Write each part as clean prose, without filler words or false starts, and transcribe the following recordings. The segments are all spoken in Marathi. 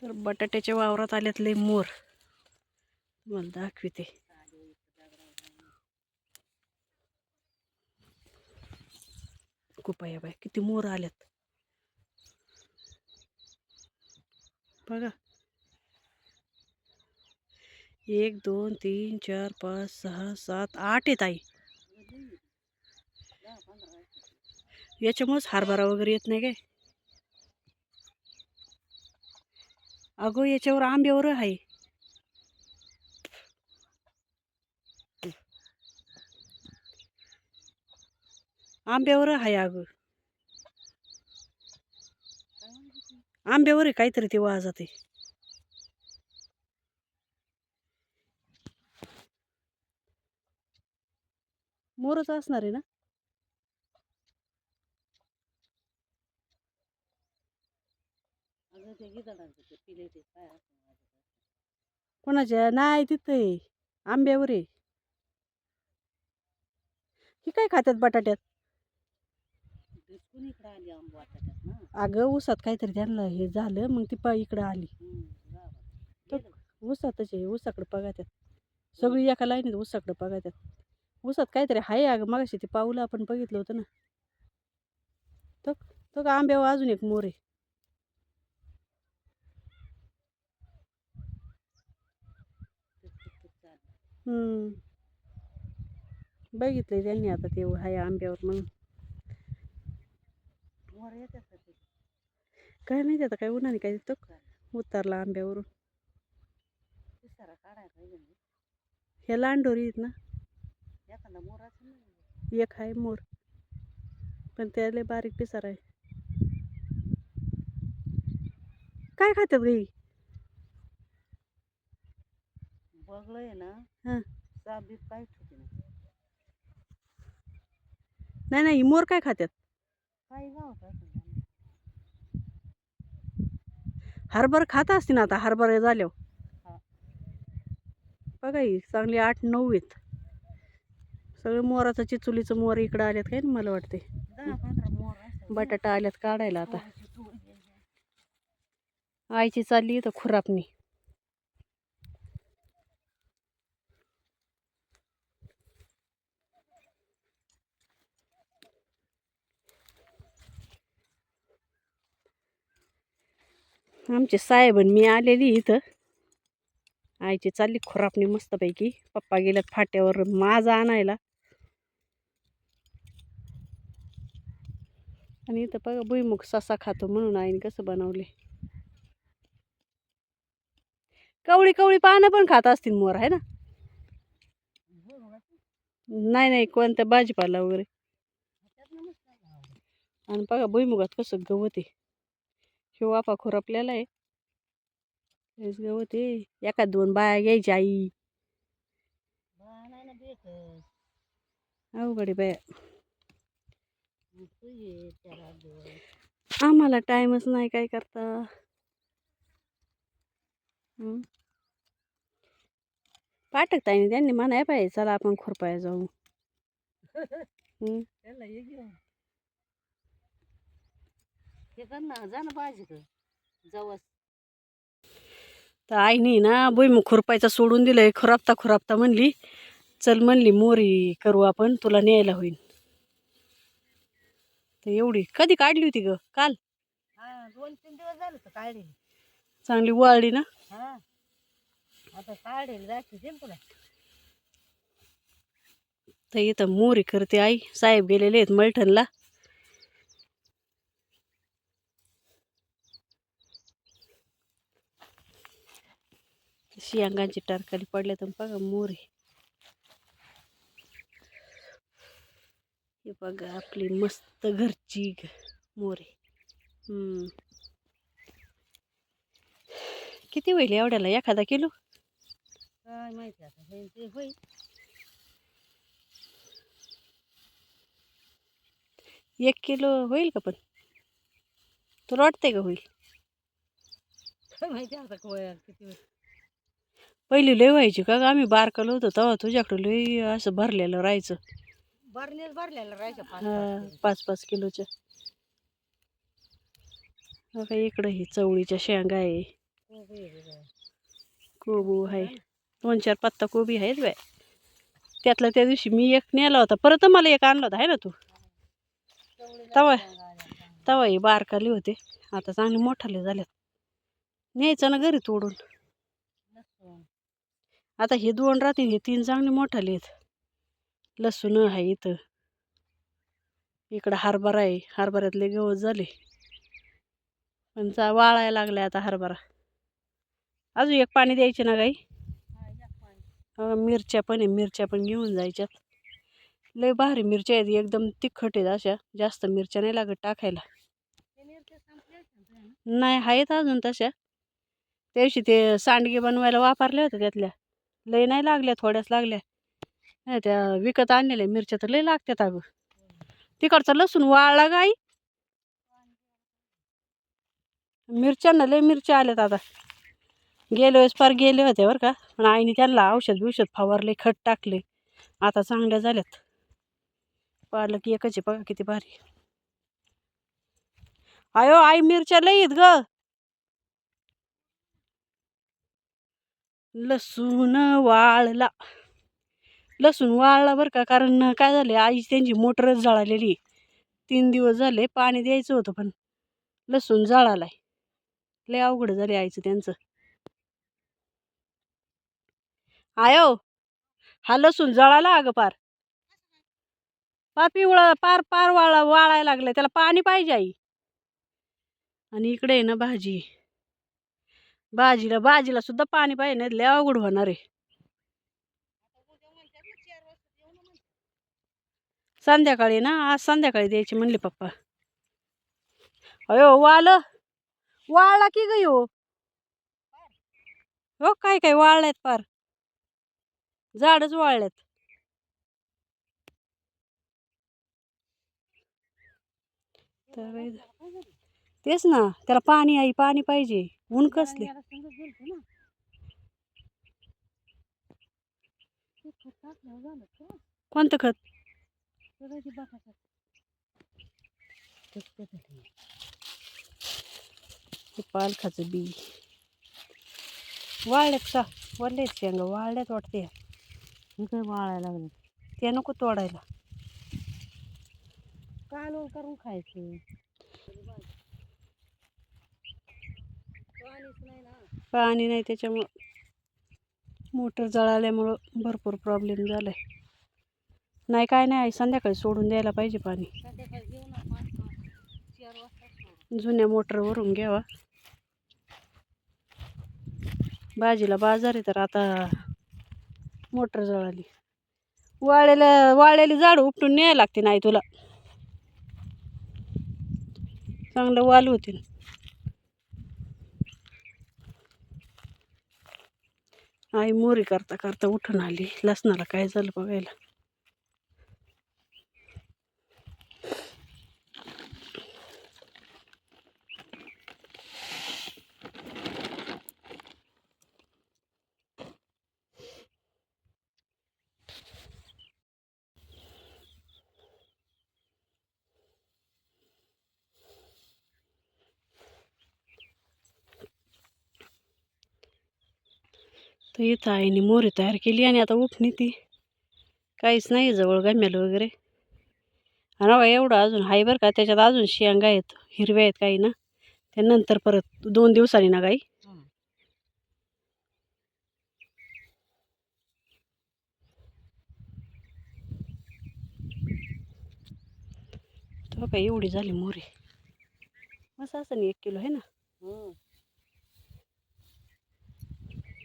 तर बटाट्याच्या वावरात आल्यात लय मोर, मला दाखविते. कुपाया बाय किती मोर आल्यात बघा. 1 2 3 4 5 6 7 8 आहेत आई. याच्यामुळेच हरभरा वगैरे येत नाही काय. अगो याच्यावर आंब्यावर आहे. आंब्यावर आहे अगं, आंब्यावर आहे काहीतरी ते वाजत आहे. मोरच असणार आहे ना. कोणाच्या नाही तिथं आहे, आंब्यावर आहे. ही काय खात्यात बटाट्यात. अगं ऊसात काहीतरी त्यांना हे झालं मग ती इकडं आली. ऊसातच आहे, ऊसाकडे बघात्यात सगळी एका लाईनीत ऊसाकडे बघात्यात. ऊसात काहीतरी आहे अगं, मगाशी ते पाऊलं आपण बघितलं होतं ना. तो तो का आंब्यावर अजून एक मोर आहे. बघितलंय त्यांनी आता ते हाय आंब्यावर म्हणून. काय माहिती आता काय उन्हाने काय तो उतरला आंब्यावरून. हे लांडोरी आहेत ना. एक आहे मोर पण त्याला बारीक पिसार आहे. काय खात्यात गाई. बघलंय ना. हां काय नाही नाही मोर काय खात्यात. हरभरा खात असते ना आता, हरभरा झाल्यावर बघा ही चांगली 8 9 आहेत. सगळं मोराचं चिचुलीचं मोर इकडं आल्यात काय ना मला वाटते. बटाटा आल्यात काढायला आता. आईची चालली इथं खुरापणी. आमचे साहेब आणि मी आलेली इथं. आईची चालली खुरापणी मस्तपैकी. पप्पा गेल्यात फाट्यावर माझा आणायला. आणि इथं बघा भुईमुग ससा खातो म्हणून आईने कसं बनवले. कवळी कवळी पानं पण खात असतील मोर आहे ना. नाही नाही कोणत्या भाजीपाला वगैरे. आणि बघा भुईमुगात कसं गवत आहे. शिव वाफा खुरपलेला आहे. गवत आहे. एखाद 2 बाया घ्यायची आई. अवघड बाया. आम्हाला टाइमच नाही काय करता. पाठक ताईने त्यांनी म्हणाय पाहिजे चला आपण खुरपाया जाऊ. तर आईने ना भुईमुग खुरपायचा सोडून दिलंय. खुरापता खुरापता म्हणली चल म्हणली मोरी करू आपण, तुला न्यायला होईल. तर एवढी कधी काढली होती ग. काल 2-3 दिवस झाले तर काढली. चांगली वाळली ना. आता काढेल दाखवते तुला. तर इथं मोरी करते आई. साहेब गेलेले आहेत मलठणला. शेंगांची टरकाली पडल्या तर बघा मोरी. हे बघा आपली मस्त घरची मोरी. किती होईल एवढ्याला. 1 किलो काय माहिती आता. होईल 1 किलो होईल का. पण तुला वाटतंय का होईल. माहिती आता किती. पहिली लय व्हायची का ग. आम्ही बारकालो होतो तेव्हा तुझ्याकडं लय असं भरलेलं राहायचं. भरलेलं राहायचं 5-5 किलोच्या. बघा इकडं ही चवळीच्या शेंगा आहे. कोबू आहे, 2-4 पत्ता कोबी आहेत बाय. त्यातला त्या दिवशी मी एक नेला होता, परत मला एक आणला होता आहे ना तू. तवा तवा हे बारकाले होते, आता चांगले मोठाले झालेत. न्यायचं ना घरी तोडून. आता हे 2 राहतील, हे 3 चांगले मोठाले आहेत. लसूण आहे इथं. इकडं हरभरा आहे, हरभऱ्यातले गवत झाले पण वाळायला लागलाय आता हरभरा. अजून एक पाणी द्यायचे ना गाई. मिरच्या पण आहे, मिरच्या पण घेऊन जायच्यात. लय भारी मिरच्या आहेत, एकदम तिखट आहेत अशा. जास्त मिरच्या नाही लागत टाकायला. नाही आहेत अजून तशा. त्या दिवशी ते सांडगे बनवायला वापरल्या होत्या, त्यातल्या लय नाही लागल्या, थोड्याच लागल्या. नाही त्या विकत आणलेल्या मिरच्या तर लय लागतात अगं. तिकडचा लसूण वाळला गाई. मिरच्यांना लय मिरच्या आल्यात आता. गेल्या वेळेस फार गेले होते बरं का, पण आईने त्यांना औषध बिषध फवारले, खत टाकले, आता चांगल्या झाल्यात. पालक एकच आहे बघा किती भारी. आयो आई मिरच्या लय आहेत ग. लसूण वाळला, लसूण वाळला बरं का, कारण काय झाले, आई त्यांची मोटरच जळालेली. 3 दिवस झाले, पाणी द्यायचं होतं पण लसूण जळालाय. लय अवघड झाले आईचं त्यांचं. आयो हा लसूण जळाला अगं पार. पार पिवळा, पार पार वाळायला लागलाय, त्याला पाणी पाहिजे आई. आणि इकडे आहे ना भाजी, भाजीला सुद्धा पाणी पाहिजे, नाही लय अवघड होणार आहे. संध्याकाळी ना, आज संध्याकाळी द्यायची म्हणले पप्पा. अयो वाळला की ग हो. हो काय काय वाळल्यात, पार झाडच वाळल्यात. तर तेच ना, त्याला पाणी आई, पाणी पाहिजे. ऊन कसले. कोणतं खत. पालकाचं बी वाळल्यात का, वरलेत शेंगा वाळल्यात वाटते. काय वाळायला लागलं ते नको तोडायला, कालवण करून खायचं. पाणी नाही त्याच्यामुळं, मोटर जळाल्यामुळं भरपूर प्रॉब्लेम झालाय. नाही काय नाही आई, संध्याकाळी सोडून द्यायला पाहिजे पाणी. जुन्या मोटरवरून घ्यावा. भाजीला बाजार आहे, तर आता मोटर जळाली. वाळलेली झाड उपटून न्यायला लागते नाही तुला, चांगलं वालू होतील. आई मोरी करता करता उठून आली, लसणाला काय झालं बघायला. तर इथं आईने मोरी तयार केली आणि आता उठणी ती काहीच नाही जवळ गम्याला वगैरे. आणि एवढं अजून हाय बरं का, त्याच्यात अजून शेंगा आहेत, हिरव्या आहेत काही ना. त्यानंतर परत 2 दिवसांनी ना गाई. तो काय एवढी झाली मोरी, मस्त असं 1 किलो आहे ना.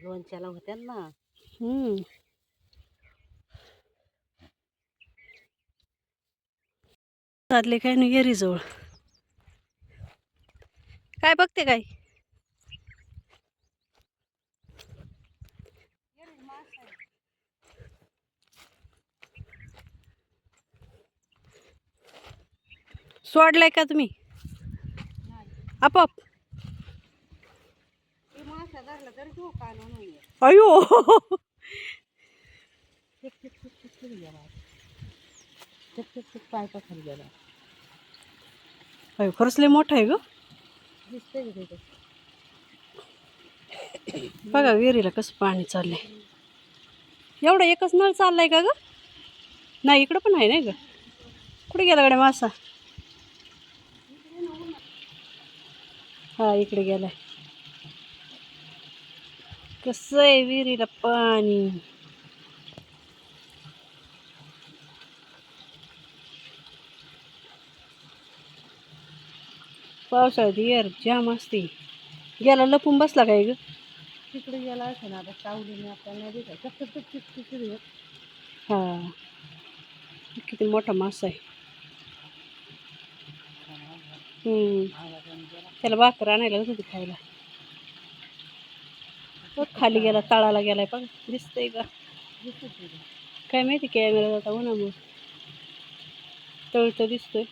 लोणच्याला होत्या ना. साधले काय नाही गेरी जवळ. काय बघते काय. सोडलाय का तुम्ही आपोआप. अयो अयो खरंच लय मोठा आहे ग. बघा विहिरीला कसं पाणी चाललंय. एवढं एकच नळ चाललाय का ग? नाही इकडं पण आहे नाही ग. कुठे गेला गड्या मासा? हा इकडे गेलाय. कसं आहे विहिरीला पाणी. पावसाळ्यात एअर जाम असते. गेला लपून बसला काय ग? तिकडे गेला असं ना आता सावलीने आपल्याला दिसाय. हा किती मोठा मासा आहे. त्याला भाकर आणायला होती खायला. खाली गेला तळाला गेलाय. पण दिसतंय का काय माहिती कॅमेरा जाता उन्हामुळे. तळतं दिसतोय.